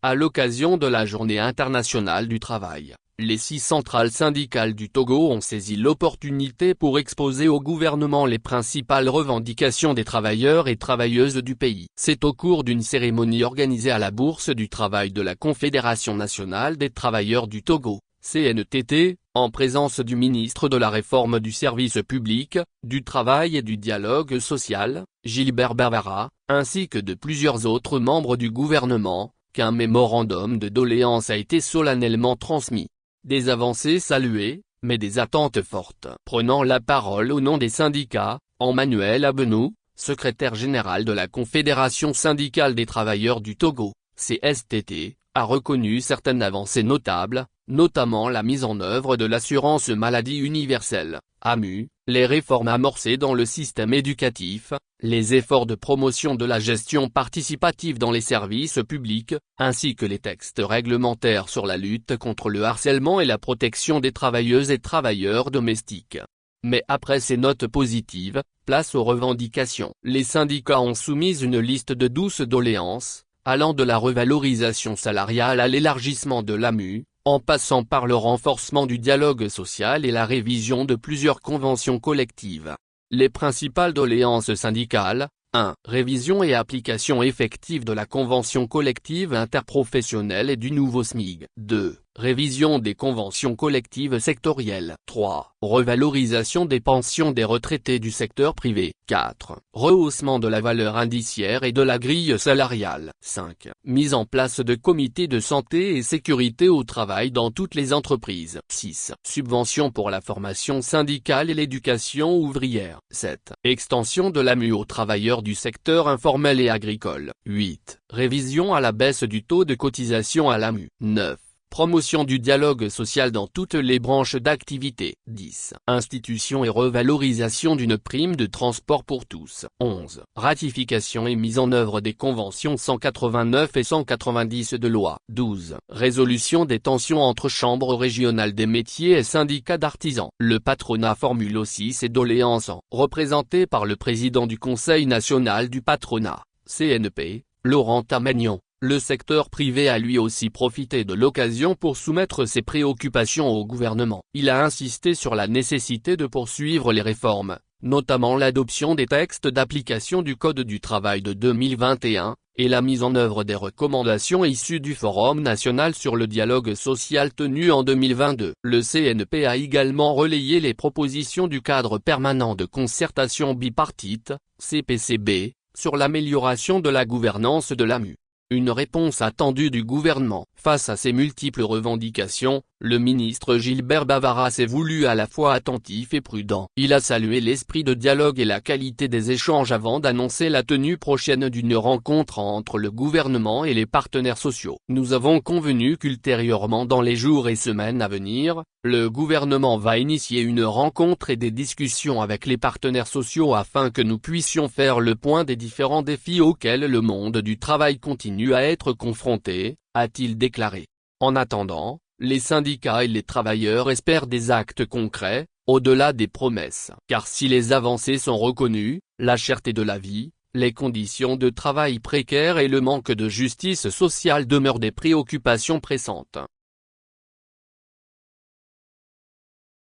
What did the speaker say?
À l'occasion de la Journée internationale du travail, les 6 centrales syndicales du Togo ont saisi l'opportunité pour exposer au gouvernement les principales revendications des travailleurs et travailleuses du pays. C'est au cours d'une cérémonie organisée à la Bourse du Travail de la Confédération nationale des travailleurs du Togo, CNTT, en présence du ministre de la Réforme du service public, du Travail et du Dialogue social, Gilbert Bavara, ainsi que de plusieurs autres membres du gouvernement, qu'un mémorandum de doléances a été solennellement transmis. Des avancées saluées, mais des attentes fortes. Prenant la parole au nom des syndicats, Emmanuel Abenou, secrétaire général de la Confédération syndicale des travailleurs du Togo, CSTT, a reconnu certaines avancées notables, notamment la mise en œuvre de l'assurance maladie universelle, AMU, les réformes amorcées dans le système éducatif, les efforts de promotion de la gestion participative dans les services publics, ainsi que les textes réglementaires sur la lutte contre le harcèlement et la protection des travailleuses et travailleurs domestiques. Mais après ces notes positives, place aux revendications. Les syndicats ont soumis une liste de 12 doléances, allant de la revalorisation salariale à l'élargissement de l'AMU, en passant par le renforcement du dialogue social et la révision de plusieurs conventions collectives. Les principales doléances syndicales: 1. Révision et application effective de la convention collective interprofessionnelle et du nouveau SMIG. 2. Révision des conventions collectives sectorielles. 3. Revalorisation des pensions des retraités du secteur privé. 4. Rehaussement de la valeur indiciaire et de la grille salariale. 5. Mise en place de comités de santé et sécurité au travail dans toutes les entreprises. 6. Subvention pour la formation syndicale et l'éducation ouvrière. 7. Extension de l'AMU aux travailleurs du secteur informel et agricole. 8. Révision à la baisse du taux de cotisation à l'AMU. 9. Promotion du dialogue social dans toutes les branches d'activité. 10. Institution et revalorisation d'une prime de transport pour tous. 11. Ratification et mise en œuvre des conventions 189 et 190 de loi. 12. Résolution des tensions entre chambres régionales des métiers et syndicats d'artisans. Le patronat formule aussi ses doléances représenté par le président du Conseil national du patronat, CNP, Laurent Tamagnon. Le secteur privé a lui aussi profité de l'occasion pour soumettre ses préoccupations au gouvernement. Il a insisté sur la nécessité de poursuivre les réformes, notamment l'adoption des textes d'application du Code du travail de 2021, et la mise en œuvre des recommandations issues du Forum national sur le dialogue social tenu en 2022. Le CNP a également relayé les propositions du cadre permanent de concertation bipartite, CPCB, sur l'amélioration de la gouvernance de l'AMU. Une réponse attendue du gouvernement. Face à ces multiples revendications, le ministre Gilbert Bavara s'est voulu à la fois attentif et prudent. Il a salué l'esprit de dialogue et la qualité des échanges avant d'annoncer la tenue prochaine d'une rencontre entre le gouvernement et les partenaires sociaux. Nous avons convenu qu'ultérieurement dans les jours et semaines à venir, le gouvernement va initier une rencontre et des discussions avec les partenaires sociaux afin que nous puissions faire le point des différents défis auxquels le monde du travail continue à être confronté, a-t-il déclaré. En attendant, les syndicats et les travailleurs espèrent des actes concrets, au-delà des promesses. Car si les avancées sont reconnues, la cherté de la vie, les conditions de travail précaires et le manque de justice sociale demeurent des préoccupations pressantes.